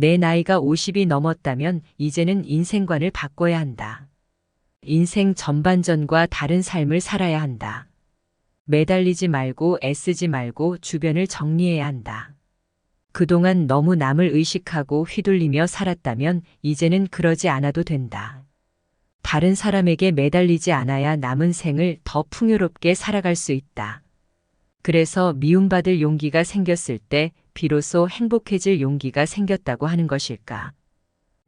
내 나이가 50이 넘었다면 이제는 인생관을 바꿔야 한다. 인생 전반전과 다른 삶을 살아야 한다. 매달리지 말고 애쓰지 말고 주변을 정리해야 한다. 그동안 너무 남을 의식하고 휘둘리며 살았다면 이제는 그러지 않아도 된다. 다른 사람에게 매달리지 않아야 남은 생을 더 풍요롭게 살아갈 수 있다. 그래서 미움받을 용기가 생겼을 때 비로소 행복해질 용기가 생겼다고 하는 것일까?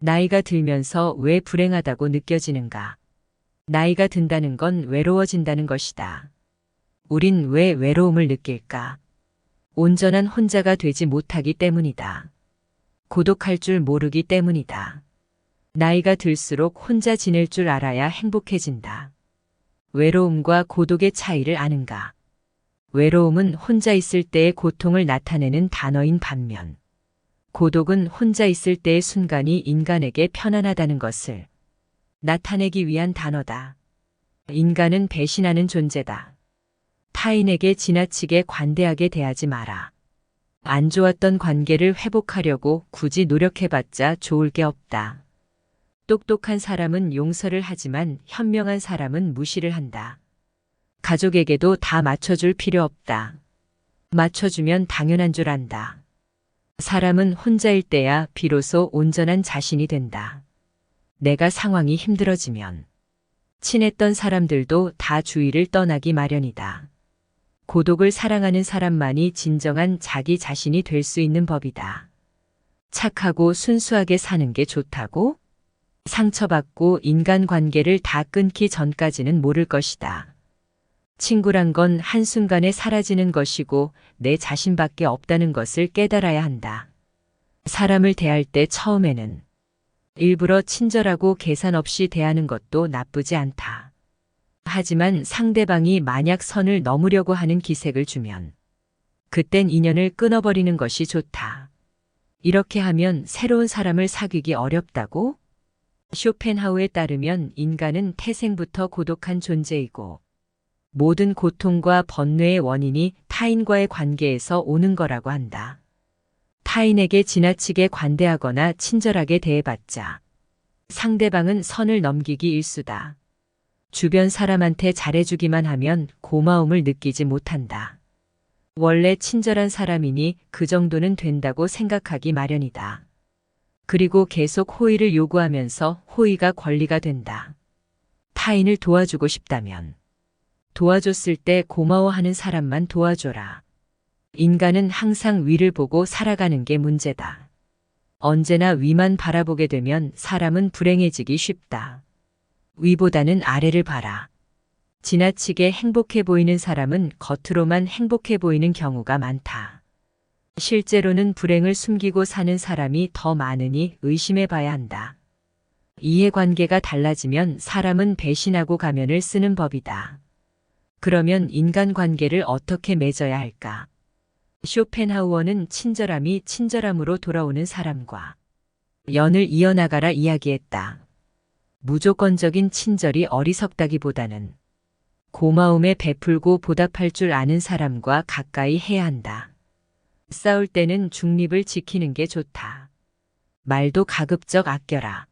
나이가 들면서 왜 불행하다고 느껴지는가? 나이가 든다는 건 외로워진다는 것이다. 우린 왜 외로움을 느낄까? 온전한 혼자가 되지 못하기 때문이다. 고독할 줄 모르기 때문이다. 나이가 들수록 혼자 지낼 줄 알아야 행복해진다. 외로움과 고독의 차이를 아는가? 외로움은 혼자 있을 때의 고통을 나타내는 단어인 반면, 고독은 혼자 있을 때의 순간이 인간에게 편안하다는 것을 나타내기 위한 단어다. 인간은 배신하는 존재다. 타인에게 지나치게 관대하게 대하지 마라. 안 좋았던 관계를 회복하려고 굳이 노력해봤자 좋을 게 없다. 똑똑한 사람은 용서를 하지만 현명한 사람은 무시를 한다. 가족에게도 다 맞춰줄 필요 없다. 맞춰주면 당연한 줄 안다. 사람은 혼자일 때야 비로소 온전한 자신이 된다. 내가 상황이 힘들어지면 친했던 사람들도 다 주위를 떠나기 마련이다. 고독을 사랑하는 사람만이 진정한 자기 자신이 될 수 있는 법이다. 착하고 순수하게 사는 게 좋다고? 상처받고 인간관계를 다 끊기 전까지는 모를 것이다. 친구란 건 한순간에 사라지는 것이고 내 자신밖에 없다는 것을 깨달아야 한다. 사람을 대할 때 처음에는 일부러 친절하고 계산 없이 대하는 것도 나쁘지 않다. 하지만 상대방이 만약 선을 넘으려고 하는 기색을 주면 그땐 인연을 끊어버리는 것이 좋다. 이렇게 하면 새로운 사람을 사귀기 어렵다고? 쇼펜하우에 따르면 인간은 태생부터 고독한 존재이고 모든 고통과 번뇌의 원인이 타인과의 관계에서 오는 거라고 한다. 타인에게 지나치게 관대하거나 친절하게 대해봤자 상대방은 선을 넘기기 일쑤다. 주변 사람한테 잘해주기만 하면 고마움을 느끼지 못한다. 원래 친절한 사람이니 그 정도는 된다고 생각하기 마련이다. 그리고 계속 호의를 요구하면서 호의가 권리가 된다. 타인을 도와주고 싶다면 도와줬을 때 고마워하는 사람만 도와줘라. 인간은 항상 위를 보고 살아가는 게 문제다. 언제나 위만 바라보게 되면 사람은 불행해지기 쉽다. 위보다는 아래를 봐라. 지나치게 행복해 보이는 사람은 겉으로만 행복해 보이는 경우가 많다. 실제로는 불행을 숨기고 사는 사람이 더 많으니 의심해 봐야 한다. 이해관계가 달라지면 사람은 배신하고 가면을 쓰는 법이다. 그러면 인간관계를 어떻게 맺어야 할까? 쇼펜하우어는 친절함이 친절함으로 돌아오는 사람과 연을 이어나가라 이야기했다. 무조건적인 친절이 어리석다기보다는 고마움에 베풀고 보답할 줄 아는 사람과 가까이 해야 한다. 싸울 때는 중립을 지키는 게 좋다. 말도 가급적 아껴라.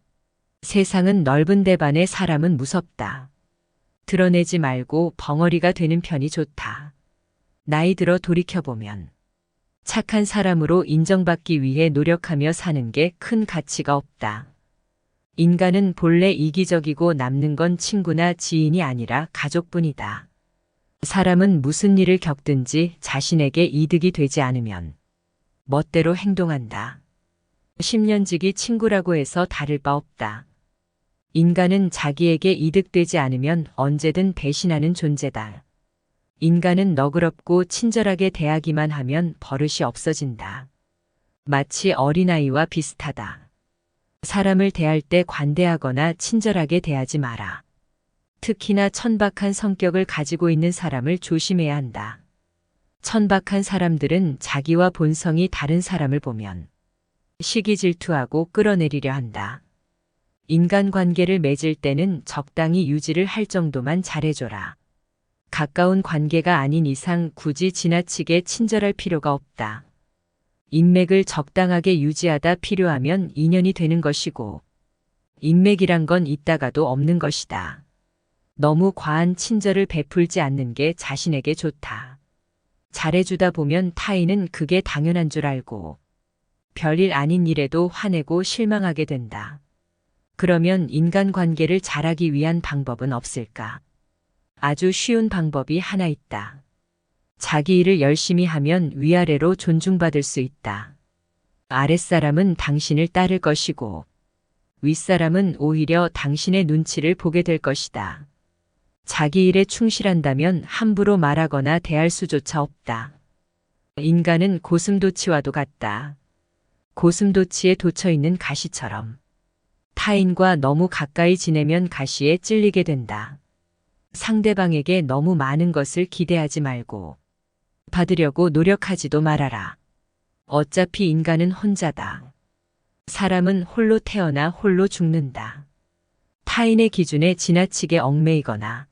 세상은 넓은데 반해 사람은 무섭다. 드러내지 말고 벙어리가 되는 편이 좋다. 나이 들어 돌이켜보면 착한 사람으로 인정받기 위해 노력하며 사는 게 큰 가치가 없다. 인간은 본래 이기적이고 남는 건 친구나 지인이 아니라 가족뿐이다. 사람은 무슨 일을 겪든지 자신에게 이득이 되지 않으면 멋대로 행동한다. 10년지기 친구라고 해서 다를 바 없다. 인간은 자기에게 이득되지 않으면 언제든 배신하는 존재다. 인간은 너그럽고 친절하게 대하기만 하면 버릇이 없어진다. 마치 어린아이와 비슷하다. 사람을 대할 때 관대하거나 친절하게 대하지 마라. 특히나 천박한 성격을 가지고 있는 사람을 조심해야 한다. 천박한 사람들은 자기와 본성이 다른 사람을 보면 시기 질투하고 끌어내리려 한다. 인간관계를 맺을 때는 적당히 유지를 할 정도만 잘해줘라. 가까운 관계가 아닌 이상 굳이 지나치게 친절할 필요가 없다. 인맥을 적당하게 유지하다 필요하면 인연이 되는 것이고, 인맥이란 건 있다가도 없는 것이다. 너무 과한 친절을 베풀지 않는 게 자신에게 좋다. 잘해주다 보면 타인은 그게 당연한 줄 알고, 별일 아닌 일에도 화내고 실망하게 된다. 그러면 인간관계를 잘하기 위한 방법은 없을까? 아주 쉬운 방법이 하나 있다. 자기 일을 열심히 하면 위아래로 존중받을 수 있다. 아랫사람은 당신을 따를 것이고, 윗사람은 오히려 당신의 눈치를 보게 될 것이다. 자기 일에 충실한다면 함부로 말하거나 대할 수조차 없다. 인간은 고슴도치와도 같다. 고슴도치에 돋쳐 있는 가시처럼. 타인과 너무 가까이 지내면 가시에 찔리게 된다. 상대방에게 너무 많은 것을 기대하지 말고 받으려고 노력하지도 말아라. 어차피 인간은 혼자다. 사람은 홀로 태어나 홀로 죽는다. 타인의 기준에 지나치게 얽매이거나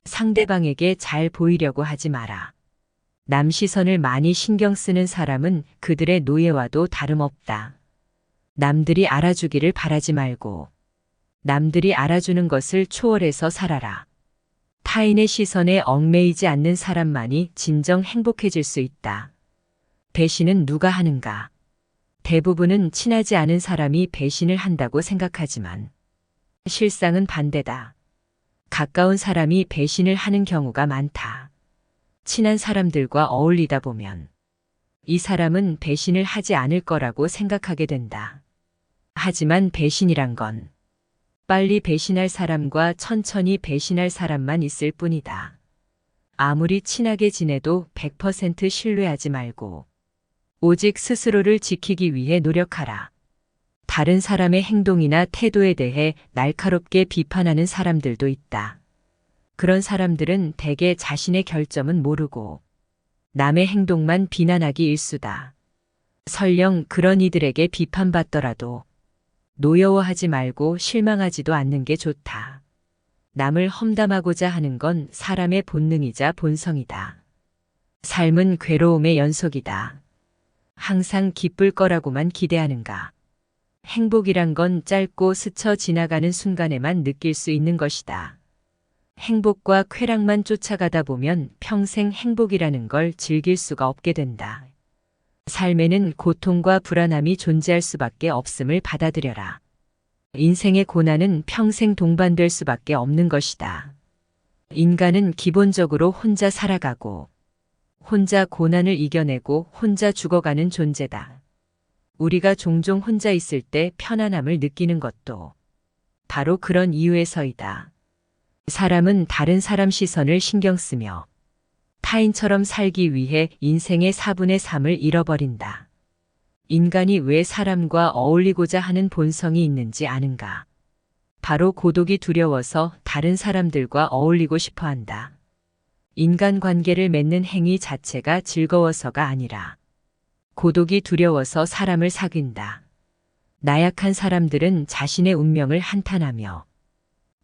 상대방에게 잘 보이려고 하지 마라. 남 시선을 많이 신경 쓰는 사람은 그들의 노예와도 다름없다. 남들이 알아주기를 바라지 말고 남들이 알아주는 것을 초월해서 살아라. 타인의 시선에 얽매이지 않는 사람만이 진정 행복해질 수 있다. 배신은 누가 하는가? 대부분은 친하지 않은 사람이 배신을 한다고 생각하지만 실상은 반대다. 가까운 사람이 배신을 하는 경우가 많다. 친한 사람들과 어울리다 보면 이 사람은 배신을 하지 않을 거라고 생각하게 된다. 하지만 배신이란 건 빨리 배신할 사람과 천천히 배신할 사람만 있을 뿐이다. 아무리 친하게 지내도 100% 신뢰하지 말고 오직 스스로를 지키기 위해 노력하라. 다른 사람의 행동이나 태도에 대해 날카롭게 비판하는 사람들도 있다. 그런 사람들은 대개 자신의 결점은 모르고 남의 행동만 비난하기 일쑤다. 설령 그런 이들에게 비판받더라도 노여워하지 말고 실망하지도 않는 게 좋다. 남을 험담하고자 하는 건 사람의 본능이자 본성이다. 삶은 괴로움의 연속이다. 항상 기쁠 거라고만 기대하는가? 행복이란 건 짧고 스쳐 지나가는 순간에만 느낄 수 있는 것이다. 행복과 쾌락만 쫓아가다 보면 평생 행복이라는 걸 즐길 수가 없게 된다. 삶에는 고통과 불안함이 존재할 수밖에 없음을 받아들여라. 인생의 고난은 평생 동반될 수밖에 없는 것이다. 인간은 기본적으로 혼자 살아가고 혼자 고난을 이겨내고 혼자 죽어가는 존재다. 우리가 종종 혼자 있을 때 편안함을 느끼는 것도 바로 그런 이유에서이다. 사람은 다른 사람 시선을 신경 쓰며 타인처럼 살기 위해 인생의 4분의 3을 잃어버린다. 인간이 왜 사람과 어울리고자 하는 본성이 있는지 아는가? 바로 고독이 두려워서 다른 사람들과 어울리고 싶어 한다. 인간관계를 맺는 행위 자체가 즐거워서가 아니라 고독이 두려워서 사람을 사귄다. 나약한 사람들은 자신의 운명을 한탄하며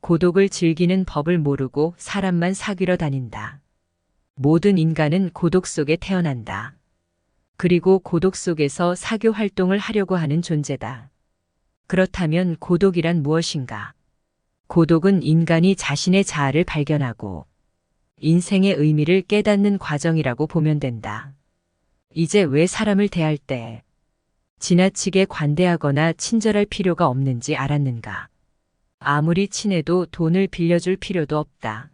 고독을 즐기는 법을 모르고 사람만 사귀러 다닌다. 모든 인간은 고독 속에 태어난다. 그리고 고독 속에서 사교 활동을 하려고 하는 존재다. 그렇다면 고독이란 무엇인가? 고독은 인간이 자신의 자아를 발견하고 인생의 의미를 깨닫는 과정이라고 보면 된다. 이제 왜 사람을 대할 때 지나치게 관대하거나 친절할 필요가 없는지 알았는가? 아무리 친해도 돈을 빌려줄 필요도 없다.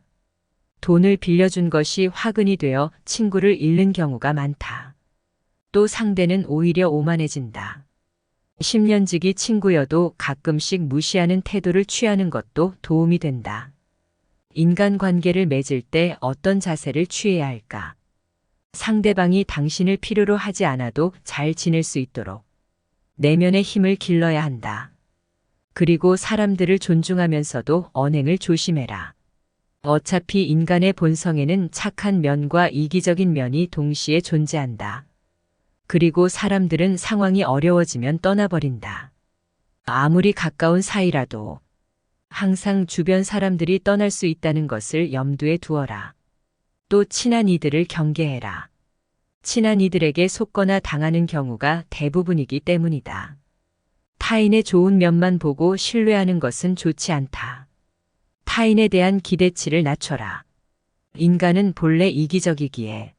돈을 빌려준 것이 화근이 되어 친구를 잃는 경우가 많다. 또 상대는 오히려 오만해진다. 10년지기 친구여도 가끔씩 무시하는 태도를 취하는 것도 도움이 된다. 인간관계를 맺을 때 어떤 자세를 취해야 할까? 상대방이 당신을 필요로 하지 않아도 잘 지낼 수 있도록 내면의 힘을 길러야 한다. 그리고 사람들을 존중하면서도 언행을 조심해라. 어차피 인간의 본성에는 착한 면과 이기적인 면이 동시에 존재한다. 그리고 사람들은 상황이 어려워지면 떠나버린다. 아무리 가까운 사이라도 항상 주변 사람들이 떠날 수 있다는 것을 염두에 두어라. 또 친한 이들을 경계해라. 친한 이들에게 속거나 당하는 경우가 대부분이기 때문이다. 타인의 좋은 면만 보고 신뢰하는 것은 좋지 않다. 타인에 대한 기대치를 낮춰라. 인간은 본래 이기적이기에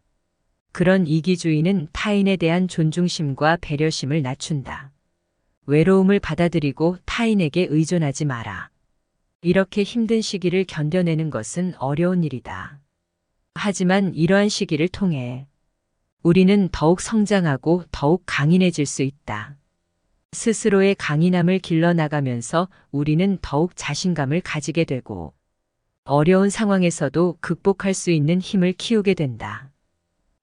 그런 이기주의는 타인에 대한 존중심과 배려심을 낮춘다. 외로움을 받아들이고 타인에게 의존하지 마라. 이렇게 힘든 시기를 견뎌내는 것은 어려운 일이다. 하지만 이러한 시기를 통해 우리는 더욱 성장하고 더욱 강인해질 수 있다. 스스로의 강인함을 길러나가면서 우리는 더욱 자신감을 가지게 되고 어려운 상황에서도 극복할 수 있는 힘을 키우게 된다.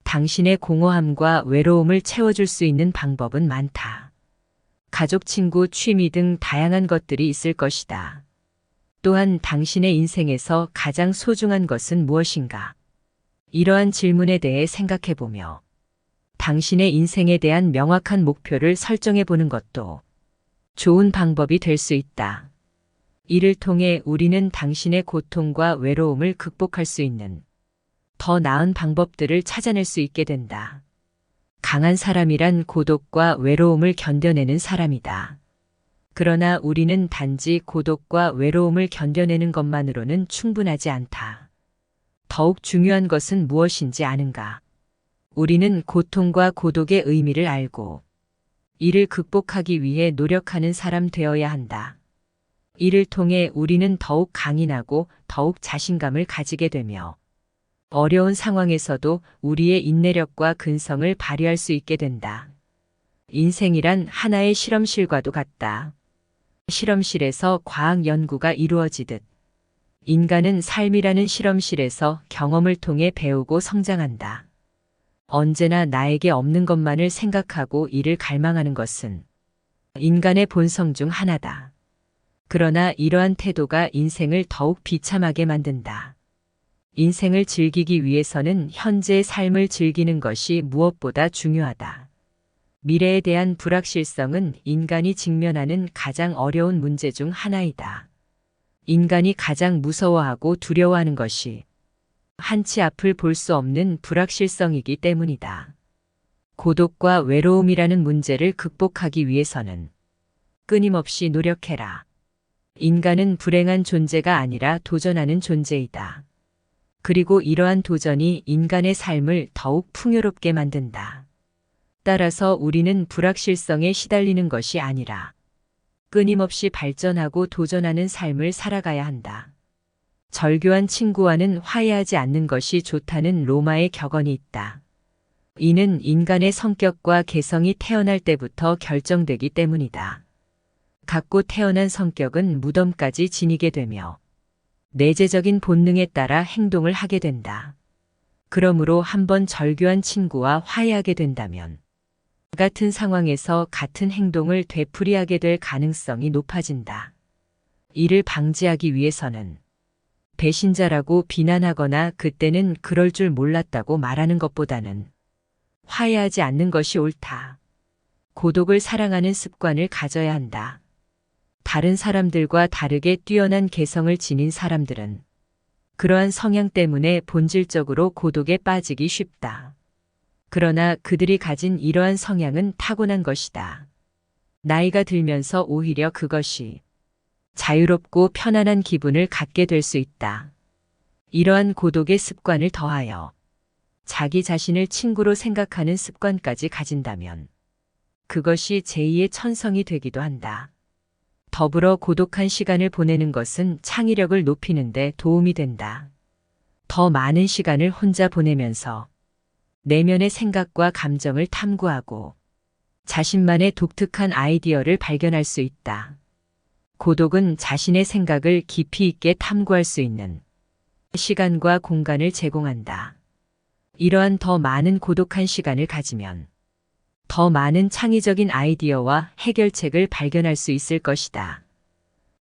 당신의 공허함과 외로움을 채워줄 수 있는 방법은 많다. 가족, 친구, 취미 등 다양한 것들이 있을 것이다. 또한 당신의 인생에서 가장 소중한 것은 무엇인가? 이러한 질문에 대해 생각해보며 당신의 인생에 대한 명확한 목표를 설정해 보는 것도 좋은 방법이 될 수 있다. 이를 통해 우리는 당신의 고통과 외로움을 극복할 수 있는 더 나은 방법들을 찾아낼 수 있게 된다. 강한 사람이란 고독과 외로움을 견뎌내는 사람이다. 그러나 우리는 단지 고독과 외로움을 견뎌내는 것만으로는 충분하지 않다. 더욱 중요한 것은 무엇인지 아는가? 우리는 고통과 고독의 의미를 알고 이를 극복하기 위해 노력하는 사람 되어야 한다. 이를 통해 우리는 더욱 강인하고 더욱 자신감을 가지게 되며 어려운 상황에서도 우리의 인내력과 근성을 발휘할 수 있게 된다. 인생이란 하나의 실험실과도 같다. 실험실에서 과학 연구가 이루어지듯 인간은 삶이라는 실험실에서 경험을 통해 배우고 성장한다. 언제나 나에게 없는 것만을 생각하고 이를 갈망하는 것은 인간의 본성 중 하나다. 그러나 이러한 태도가 인생을 더욱 비참하게 만든다. 인생을 즐기기 위해서는 현재의 삶을 즐기는 것이 무엇보다 중요하다. 미래에 대한 불확실성은 인간이 직면하는 가장 어려운 문제 중 하나이다. 인간이 가장 무서워하고 두려워하는 것이 한치 앞을 볼 수 없는 불확실성이기 때문이다. 고독과 외로움이라는 문제를 극복하기 위해서는 끊임없이 노력해라. 인간은 불행한 존재가 아니라 도전하는 존재이다. 그리고 이러한 도전이 인간의 삶을 더욱 풍요롭게 만든다. 따라서 우리는 불확실성에 시달리는 것이 아니라 끊임없이 발전하고 도전하는 삶을 살아가야 한다. 절교한 친구와는 화해하지 않는 것이 좋다는 로마의 격언이 있다. 이는 인간의 성격과 개성이 태어날 때부터 결정되기 때문이다. 갖고 태어난 성격은 무덤까지 지니게 되며 내재적인 본능에 따라 행동을 하게 된다. 그러므로 한번 절교한 친구와 화해하게 된다면 같은 상황에서 같은 행동을 되풀이하게 될 가능성이 높아진다. 이를 방지하기 위해서는 배신자라고 비난하거나 그때는 그럴 줄 몰랐다고 말하는 것보다는 화해하지 않는 것이 옳다. 고독을 사랑하는 습관을 가져야 한다. 다른 사람들과 다르게 뛰어난 개성을 지닌 사람들은 그러한 성향 때문에 본질적으로 고독에 빠지기 쉽다. 그러나 그들이 가진 이러한 성향은 타고난 것이다. 나이가 들면서 오히려 그것이 자유롭고 편안한 기분을 갖게 될 수 있다. 이러한 고독의 습관을 더하여 자기 자신을 친구로 생각하는 습관까지 가진다면 그것이 제2의 천성이 되기도 한다. 더불어 고독한 시간을 보내는 것은 창의력을 높이는 데 도움이 된다. 더 많은 시간을 혼자 보내면서 내면의 생각과 감정을 탐구하고 자신만의 독특한 아이디어를 발견할 수 있다. 고독은 자신의 생각을 깊이 있게 탐구할 수 있는 시간과 공간을 제공한다. 이러한 더 많은 고독한 시간을 가지면 더 많은 창의적인 아이디어와 해결책을 발견할 수 있을 것이다.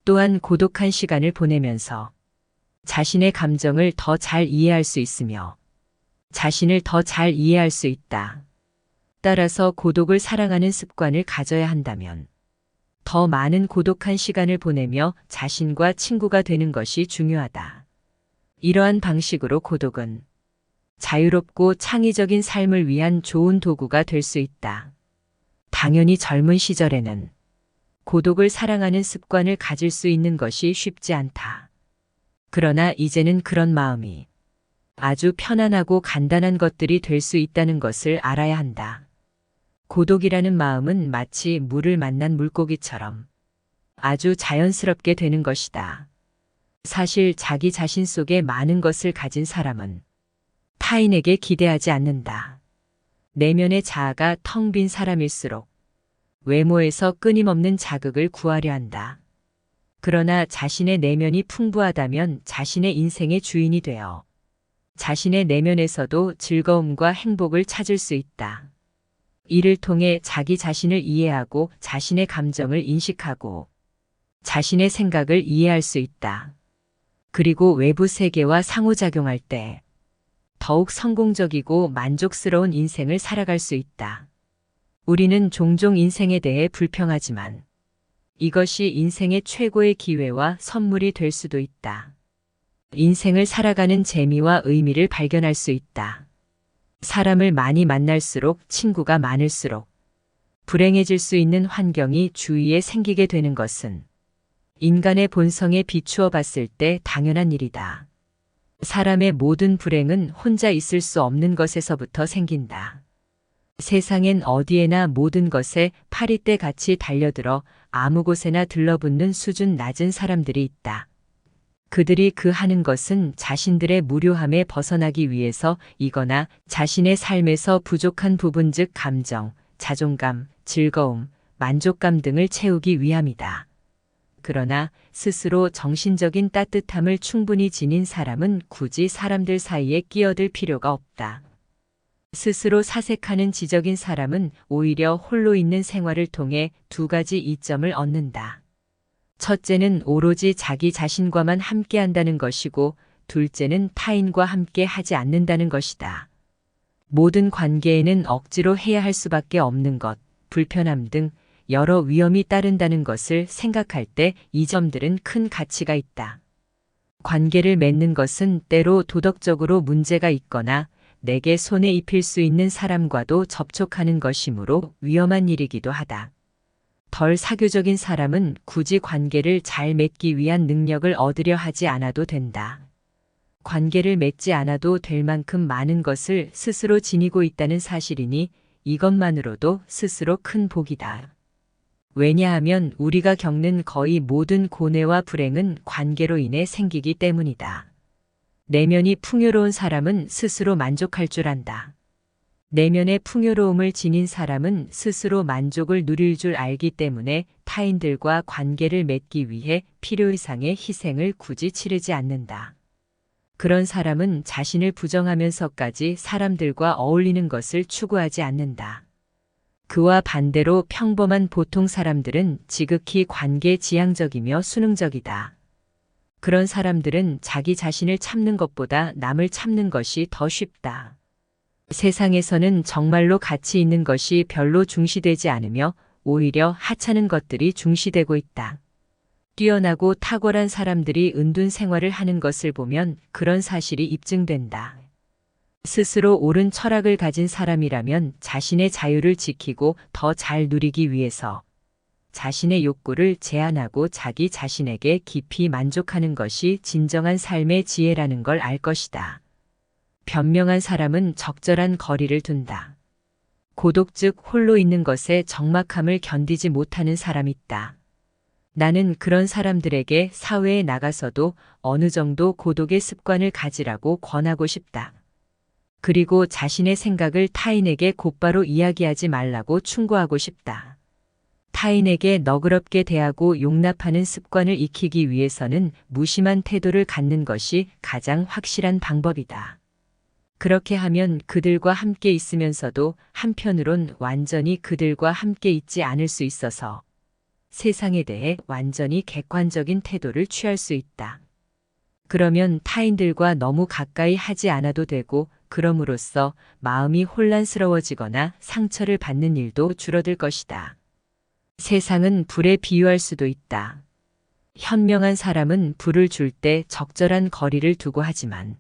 또한 고독한 시간을 보내면서 자신의 감정을 더 잘 이해할 수 있으며 자신을 더 잘 이해할 수 있다. 따라서 고독을 사랑하는 습관을 가져야 한다면 더 많은 고독한 시간을 보내며 자신과 친구가 되는 것이 중요하다. 이러한 방식으로 고독은 자유롭고 창의적인 삶을 위한 좋은 도구가 될 수 있다. 당연히 젊은 시절에는 고독을 사랑하는 습관을 가질 수 있는 것이 쉽지 않다. 그러나 이제는 그런 마음이 아주 편안하고 간단한 것들이 될 수 있다는 것을 알아야 한다. 고독이라는 마음은 마치 물을 만난 물고기처럼 아주 자연스럽게 되는 것이다. 사실 자기 자신 속에 많은 것을 가진 사람은 타인에게 기대하지 않는다. 내면의 자아가 텅 빈 사람일수록 외모에서 끊임없는 자극을 구하려 한다. 그러나 자신의 내면이 풍부하다면 자신의 인생의 주인이 되어 자신의 내면에서도 즐거움과 행복을 찾을 수 있다. 이를 통해 자기 자신을 이해하고 자신의 감정을 인식하고 자신의 생각을 이해할 수 있다. 그리고 외부 세계와 상호작용할 때 더욱 성공적이고 만족스러운 인생을 살아갈 수 있다. 우리는 종종 인생에 대해 불평하지만 이것이 인생의 최고의 기회와 선물이 될 수도 있다. 인생을 살아가는 재미와 의미를 발견할 수 있다. 사람을 많이 만날수록 친구가 많을수록 불행해질 수 있는 환경이 주위에 생기게 되는 것은 인간의 본성에 비추어 봤을 때 당연한 일이다. 사람의 모든 불행은 혼자 있을 수 없는 것에서부터 생긴다. 세상엔 어디에나 모든 것에 파리떼 같이 달려들어 아무 곳에나 들러붙는 수준 낮은 사람들이 있다. 그들이 그 하는 것은 자신들의 무료함에 벗어나기 위해서 이거나 자신의 삶에서 부족한 부분 즉 감정, 자존감, 즐거움, 만족감 등을 채우기 위함이다. 그러나 스스로 정신적인 따뜻함을 충분히 지닌 사람은 굳이 사람들 사이에 끼어들 필요가 없다. 스스로 사색하는 지적인 사람은 오히려 홀로 있는 생활을 통해 두 가지 이점을 얻는다. 첫째는 오로지 자기 자신과만 함께 한다는 것이고, 둘째는 타인과 함께 하지 않는다는 것이다. 모든 관계에는 억지로 해야 할 수밖에 없는 것, 불편함 등 여러 위험이 따른다는 것을 생각할 때 이 점들은 큰 가치가 있다. 관계를 맺는 것은 때로 도덕적으로 문제가 있거나 내게 손에 입힐 수 있는 사람과도 접촉하는 것이므로 위험한 일이기도 하다. 덜 사교적인 사람은 굳이 관계를 잘 맺기 위한 능력을 얻으려 하지 않아도 된다. 관계를 맺지 않아도 될 만큼 많은 것을 스스로 지니고 있다는 사실이니 이것만으로도 스스로 큰 복이다. 왜냐하면 우리가 겪는 거의 모든 고뇌와 불행은 관계로 인해 생기기 때문이다. 내면이 풍요로운 사람은 스스로 만족할 줄 안다. 내면의 풍요로움을 지닌 사람은 스스로 만족을 누릴 줄 알기 때문에 타인들과 관계를 맺기 위해 필요 이상의 희생을 굳이 치르지 않는다. 그런 사람은 자신을 부정하면서까지 사람들과 어울리는 것을 추구하지 않는다. 그와 반대로 평범한 보통 사람들은 지극히 관계 지향적이며 수능적이다. 그런 사람들은 자기 자신을 참는 것보다 남을 참는 것이 더 쉽다. 세상에서는 정말로 가치 있는 것이 별로 중시되지 않으며 오히려 하찮은 것들이 중시되고 있다. 뛰어나고 탁월한 사람들이 은둔 생활을 하는 것을 보면 그런 사실이 입증된다. 스스로 옳은 철학을 가진 사람이라면 자신의 자유를 지키고 더 잘 누리기 위해서 자신의 욕구를 제한하고 자기 자신에게 깊이 만족하는 것이 진정한 삶의 지혜라는 걸 알 것이다. 변명한 사람은 적절한 거리를 둔다. 고독 즉 홀로 있는 것에 적막함을 견디지 못하는 사람이 있다. 나는 그런 사람들에게 사회에 나가서도 어느 정도 고독의 습관을 가지라고 권하고 싶다. 그리고 자신의 생각을 타인에게 곧바로 이야기하지 말라고 충고하고 싶다. 타인에게 너그럽게 대하고 용납하는 습관을 익히기 위해서는 무심한 태도를 갖는 것이 가장 확실한 방법이다. 그렇게 하면 그들과 함께 있으면서도 한편으론 완전히 그들과 함께 있지 않을 수 있어서 세상에 대해 완전히 객관적인 태도를 취할 수 있다. 그러면 타인들과 너무 가까이 하지 않아도 되고 그럼으로써 마음이 혼란스러워지거나 상처를 받는 일도 줄어들 것이다. 세상은 불에 비유할 수도 있다. 현명한 사람은 불을 줄 때 적절한 거리를 두고 하지만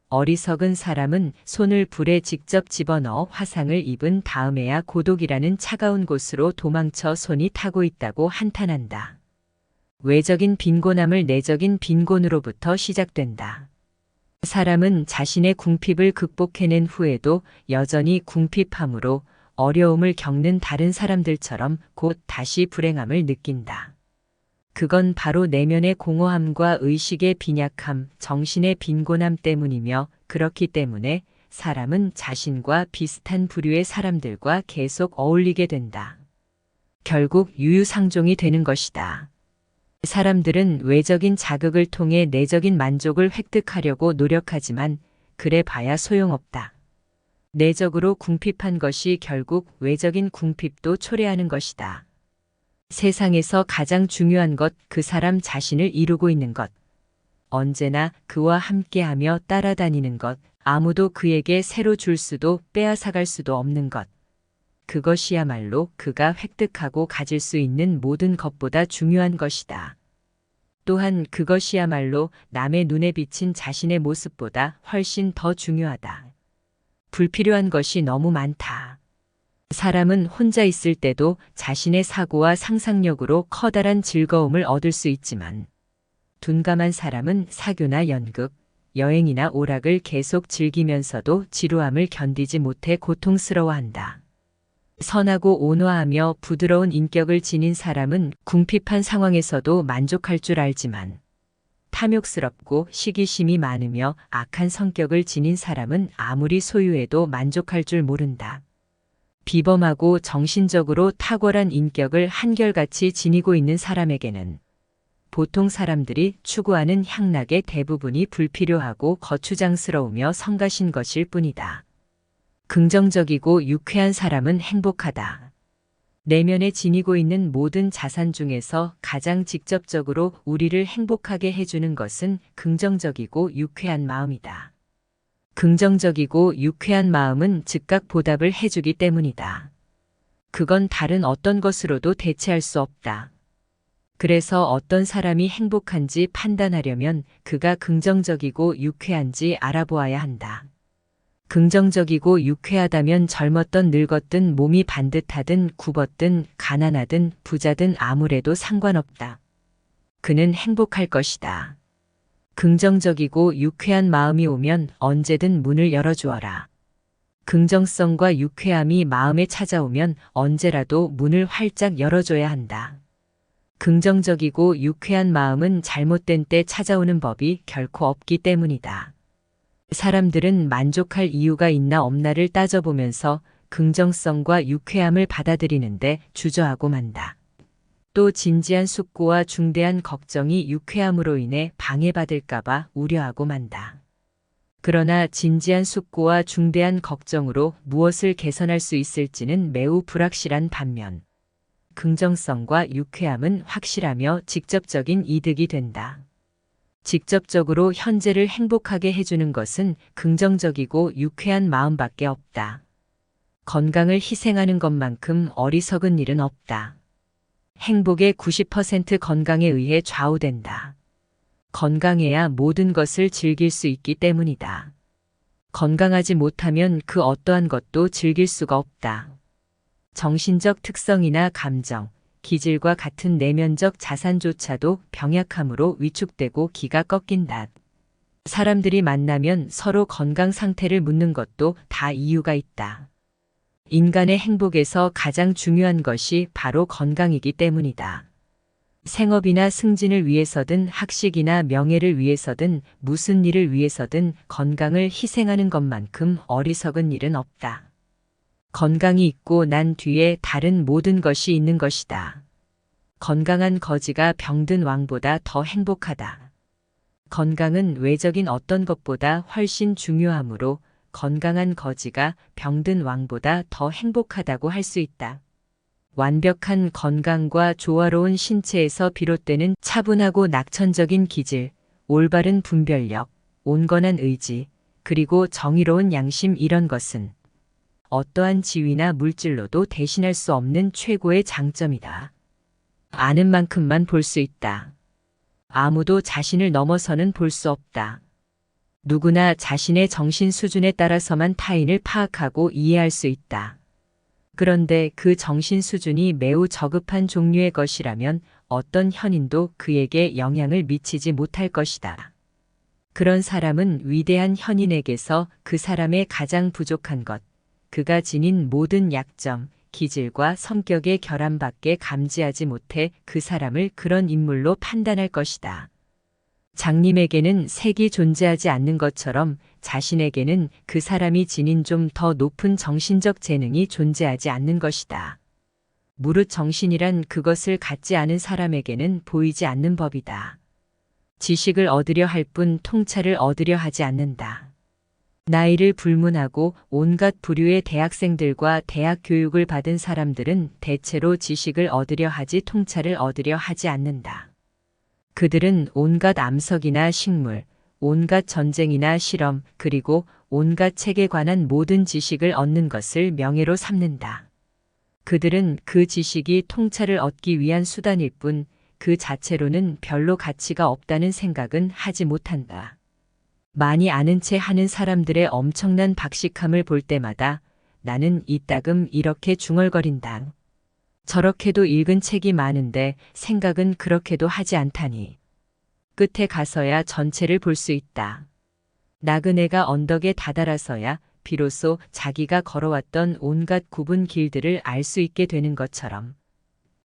어리석은 사람은 손을 불에 직접 집어넣어 화상을 입은 다음에야 고독이라는 차가운 곳으로 도망쳐 손이 타고 있다고 한탄한다. 외적인 빈곤함을 내적인 빈곤으로부터 시작된다. 사람은 자신의 궁핍을 극복해낸 후에도 여전히 궁핍함으로 어려움을 겪는 다른 사람들처럼 곧 다시 불행함을 느낀다. 그건 바로 내면의 공허함과 의식의 빈약함, 정신의 빈곤함 때문이며 그렇기 때문에 사람은 자신과 비슷한 부류의 사람들과 계속 어울리게 된다. 결국 유유상종이 되는 것이다. 사람들은 외적인 자극을 통해 내적인 만족을 획득하려고 노력하지만 그래 봐야 소용없다. 내적으로 궁핍한 것이 결국 외적인 궁핍도 초래하는 것이다. 세상에서 가장 중요한 것, 그 사람 자신을 이루고 있는 것. 언제나 그와 함께하며 따라다니는 것, 아무도 그에게 새로 줄 수도 빼앗아갈 수도 없는 것. 그것이야말로 그가 획득하고 가질 수 있는 모든 것보다 중요한 것이다. 또한 그것이야말로 남의 눈에 비친 자신의 모습보다 훨씬 더 중요하다. 불필요한 것이 너무 많다. 사람은 혼자 있을 때도 자신의 사고와 상상력으로 커다란 즐거움을 얻을 수 있지만 둔감한 사람은 사교나 연극, 여행이나 오락을 계속 즐기면서도 지루함을 견디지 못해 고통스러워한다. 선하고 온화하며 부드러운 인격을 지닌 사람은 궁핍한 상황에서도 만족할 줄 알지만 탐욕스럽고 시기심이 많으며 악한 성격을 지닌 사람은 아무리 소유해도 만족할 줄 모른다. 비범하고 정신적으로 탁월한 인격을 한결같이 지니고 있는 사람에게는 보통 사람들이 추구하는 향락의 대부분이 불필요하고 거추장스러우며 성가신 것일 뿐이다. 긍정적이고 유쾌한 사람은 행복하다. 내면에 지니고 있는 모든 자산 중에서 가장 직접적으로 우리를 행복하게 해주는 것은 긍정적이고 유쾌한 마음이다. 긍정적이고 유쾌한 마음은 즉각 보답을 해주기 때문이다. 그건 다른 어떤 것으로도 대체할 수 없다. 그래서 어떤 사람이 행복한지 판단하려면 그가 긍정적이고 유쾌한지 알아보아야 한다. 긍정적이고 유쾌하다면 젊었든 늙었든 몸이 반듯하든 굽었든 가난하든 부자든 아무래도 상관없다. 그는 행복할 것이다. 긍정적이고 유쾌한 마음이 오면 언제든 문을 열어주어라. 긍정성과 유쾌함이 마음에 찾아오면 언제라도 문을 활짝 열어줘야 한다. 긍정적이고 유쾌한 마음은 잘못된 때 찾아오는 법이 결코 없기 때문이다. 사람들은 만족할 이유가 있나 없나를 따져보면서 긍정성과 유쾌함을 받아들이는데 주저하고 만다. 또 진지한 숙고와 중대한 걱정이 유쾌함으로 인해 방해받을까봐 우려하고 만다. 그러나 진지한 숙고와 중대한 걱정으로 무엇을 개선할 수 있을지는 매우 불확실한 반면 긍정성과 유쾌함은 확실하며 직접적인 이득이 된다. 직접적으로 현재를 행복하게 해주는 것은 긍정적이고 유쾌한 마음밖에 없다. 건강을 희생하는 것만큼 어리석은 일은 없다. 행복의 90% 건강에 의해 좌우된다. 건강해야 모든 것을 즐길 수 있기 때문이다. 건강하지 못하면 그 어떠한 것도 즐길 수가 없다. 정신적 특성이나 감정, 기질과 같은 내면적 자산조차도 병약함으로 위축되고 기가 꺾인다. 사람들이 만나면 서로 건강 상태를 묻는 것도 다 이유가 있다. 인간의 행복에서 가장 중요한 것이 바로 건강이기 때문이다. 생업이나 승진을 위해서든 학식이나 명예를 위해서든 무슨 일을 위해서든 건강을 희생하는 것만큼 어리석은 일은 없다. 건강이 있고 난 뒤에 다른 모든 것이 있는 것이다. 건강한 거지가 병든 왕보다 더 행복하다. 건강은 외적인 어떤 것보다 훨씬 중요하므로 건강한 거지가 병든 왕보다 더 행복하다고 할 수 있다. 완벽한 건강과 조화로운 신체에서 비롯되는 차분하고 낙천적인 기질, 올바른 분별력, 온건한 의지, 그리고 정의로운 양심 이런 것은 어떠한 지위나 물질로도 대신할 수 없는 최고의 장점이다. 아는 만큼만 볼 수 있다. 아무도 자신을 넘어서는 볼 수 없다. 누구나 자신의 정신 수준에 따라서만 타인을 파악하고 이해할 수 있다. 그런데 그 정신 수준이 매우 저급한 종류의 것이라면 어떤 현인도 그에게 영향을 미치지 못할 것이다. 그런 사람은 위대한 현인에게서 그 사람의 가장 부족한 것, 그가 지닌 모든 약점, 기질과 성격의 결함밖에 감지하지 못해 그 사람을 그런 인물로 판단할 것이다. 장님에게는 색이 존재하지 않는 것처럼 자신에게는 그 사람이 지닌 좀 더 높은 정신적 재능이 존재하지 않는 것이다. 무릇 정신이란 그것을 갖지 않은 사람에게는 보이지 않는 법이다. 지식을 얻으려 할 뿐 통찰을 얻으려 하지 않는다. 나이를 불문하고 온갖 부류의 대학생들과 대학 교육을 받은 사람들은 대체로 지식을 얻으려 하지 통찰을 얻으려 하지 않는다. 그들은 온갖 암석이나 식물, 온갖 전쟁이나 실험, 그리고 온갖 책에 관한 모든 지식을 얻는 것을 명예로 삼는다. 그들은 그 지식이 통찰을 얻기 위한 수단일 뿐 그 자체로는 별로 가치가 없다는 생각은 하지 못한다. 많이 아는 채 하는 사람들의 엄청난 박식함을 볼 때마다 나는 이따금 이렇게 중얼거린다. 저렇게도 읽은 책이 많은데 생각은 그렇게도 하지 않다니. 끝에 가서야 전체를 볼 수 있다. 나그네가 언덕에 다다라서야 비로소 자기가 걸어왔던 온갖 굽은 길들을 알 수 있게 되는 것처럼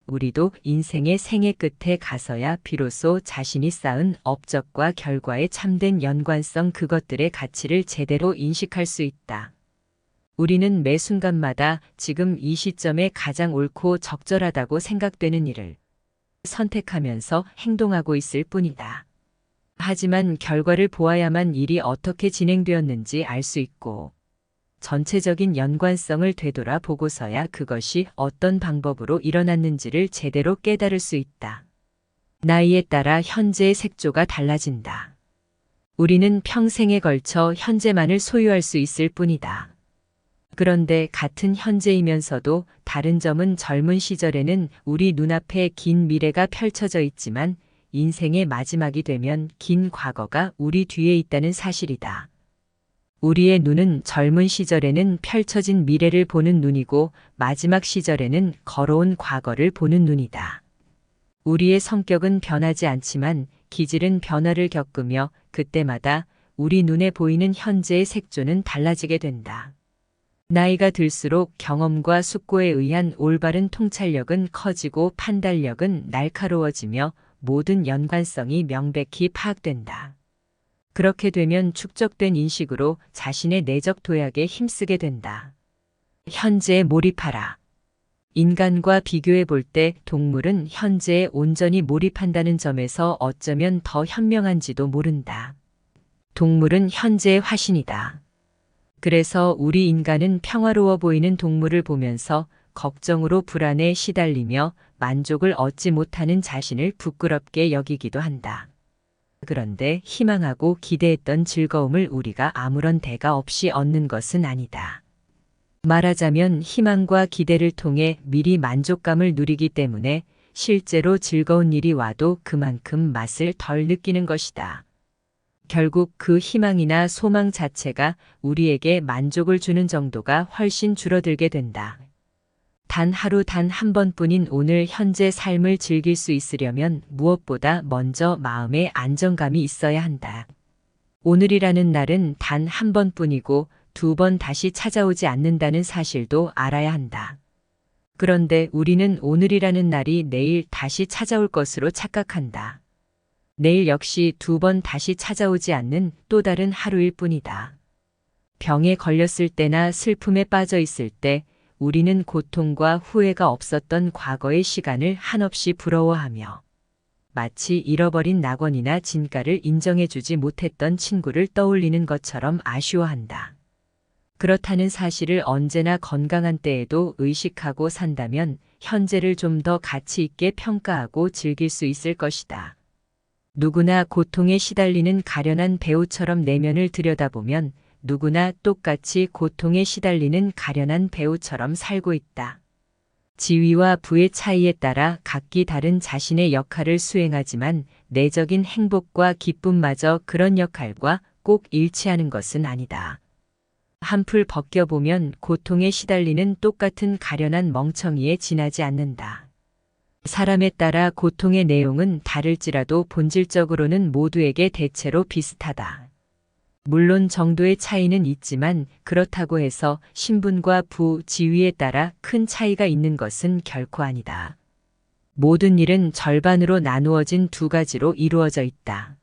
우리도 인생의 생애 끝에 가서야 비로소 자신이 쌓은 업적과 결과의 참된 연관성 그것들의 가치를 제대로 인식할 수 있다. 우리는 매 순간마다 지금 이 시점에 가장 옳고 적절하다고 생각되는 일을 선택하면서 행동하고 있을 뿐이다. 하지만 결과를 보아야만 일이 어떻게 진행되었는지 알 수 있고 전체적인 연관성을 되돌아 보고서야 그것이 어떤 방법으로 일어났는지를 제대로 깨달을 수 있다. 나이에 따라 현재의 색조가 달라진다. 우리는 평생에 걸쳐 현재만을 소유할 수 있을 뿐이다. 그런데 같은 현재이면서도 다른 점은 젊은 시절에는 우리 눈앞에 긴 미래가 펼쳐져 있지만 인생의 마지막이 되면 긴 과거가 우리 뒤에 있다는 사실이다. 우리의 눈은 젊은 시절에는 펼쳐진 미래를 보는 눈이고 마지막 시절에는 걸어온 과거를 보는 눈이다. 우리의 성격은 변하지 않지만 기질은 변화를 겪으며 그때마다 우리 눈에 보이는 현재의 색조는 달라지게 된다. 나이가 들수록 경험과 숙고에 의한 올바른 통찰력은 커지고 판단력은 날카로워지며 모든 연관성이 명백히 파악된다. 그렇게 되면 축적된 인식으로 자신의 내적 도약에 힘쓰게 된다. 현재에 몰입하라. 인간과 비교해 볼 때 동물은 현재에 온전히 몰입한다는 점에서 어쩌면 더 현명한지도 모른다. 동물은 현재의 화신이다. 그래서 우리 인간은 평화로워 보이는 동물을 보면서 걱정으로 불안에 시달리며 만족을 얻지 못하는 자신을 부끄럽게 여기기도 한다. 그런데 희망하고 기대했던 즐거움을 우리가 아무런 대가 없이 얻는 것은 아니다. 말하자면 희망과 기대를 통해 미리 만족감을 누리기 때문에 실제로 즐거운 일이 와도 그만큼 맛을 덜 느끼는 것이다. 결국 그 희망이나 소망 자체가 우리에게 만족을 주는 정도가 훨씬 줄어들게 된다. 단 하루 단 한 번뿐인 오늘 현재 삶을 즐길 수 있으려면 무엇보다 먼저 마음에 안정감이 있어야 한다. 오늘이라는 날은 단 한 번뿐이고 두 번 다시 찾아오지 않는다는 사실도 알아야 한다. 그런데 우리는 오늘이라는 날이 내일 다시 찾아올 것으로 착각한다. 내일 역시 두 번 다시 찾아오지 않는 또 다른 하루일 뿐이다. 병에 걸렸을 때나 슬픔에 빠져 있을 때 우리는 고통과 후회가 없었던 과거의 시간을 한없이 부러워하며 마치 잃어버린 낙원이나 진가를 인정해주지 못했던 친구를 떠올리는 것처럼 아쉬워한다. 그렇다는 사실을 언제나 건강한 때에도 의식하고 산다면 현재를 좀 더 가치 있게 평가하고 즐길 수 있을 것이다. 누구나 고통에 시달리는 가련한 배우처럼 내면을 들여다보면 누구나 똑같이 고통에 시달리는 가련한 배우처럼 살고 있다. 지위와 부의 차이에 따라 각기 다른 자신의 역할을 수행하지만 내적인 행복과 기쁨마저 그런 역할과 꼭 일치하는 것은 아니다. 한풀 벗겨보면 고통에 시달리는 똑같은 가련한 멍청이에 지나지 않는다. 사람에 따라 고통의 내용은 다를지라도 본질적으로는 모두에게 대체로 비슷하다. 물론 정도의 차이는 있지만 그렇다고 해서 신분과 부, 지위에 따라 큰 차이가 있는 것은 결코 아니다. 모든 일은 절반으로 나누어진 두 가지로 이루어져 있다.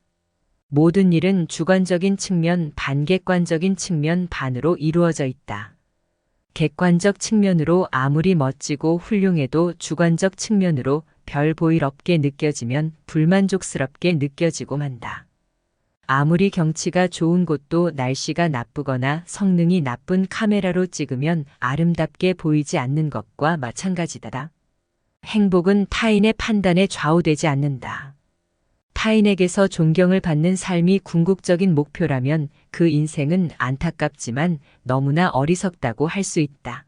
모든 일은 주관적인 측면 반, 객관적인 측면 반으로 이루어져 있다. 객관적 측면으로 아무리 멋지고 훌륭해도 주관적 측면으로 별 볼일 없게 느껴지면 불만족스럽게 느껴지고 만다. 아무리 경치가 좋은 곳도 날씨가 나쁘거나 성능이 나쁜 카메라로 찍으면 아름답게 보이지 않는 것과 마찬가지다. 행복은 타인의 판단에 좌우되지 않는다. 타인에게서 존경을 받는 삶이 궁극적인 목표라면 그 인생은 안타깝지만 너무나 어리석다고 할 수 있다.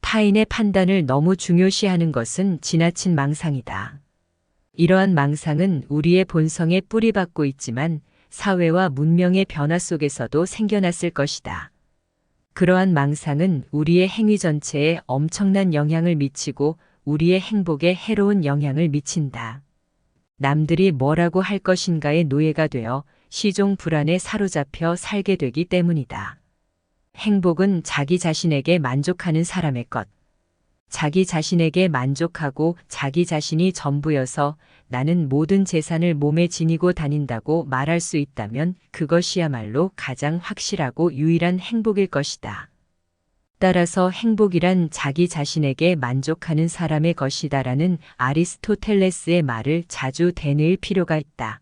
타인의 판단을 너무 중요시하는 것은 지나친 망상이다. 이러한 망상은 우리의 본성에 뿌리박고 있지만 사회와 문명의 변화 속에서도 생겨났을 것이다. 그러한 망상은 우리의 행위 전체에 엄청난 영향을 미치고 우리의 행복에 해로운 영향을 미친다. 남들이 뭐라고 할 것인가의 노예가 되어 시종 불안에 사로잡혀 살게 되기 때문이다. 행복은 자기 자신에게 만족하는 사람의 것. 자기 자신에게 만족하고 자기 자신이 전부여서 나는 모든 재산을 몸에 지니고 다닌다고 말할 수 있다면 그것이야말로 가장 확실하고 유일한 행복일 것이다. 따라서 행복이란 자기 자신에게 만족하는 사람의 것이다라는 아리스토텔레스의 말을 자주 되뇌일 필요가 있다.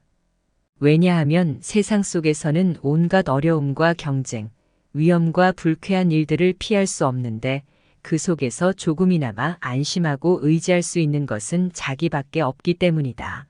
왜냐하면 세상 속에서는 온갖 어려움과 경쟁, 위험과 불쾌한 일들을 피할 수 없는데 그 속에서 조금이나마 안심하고 의지할 수 있는 것은 자기밖에 없기 때문이다.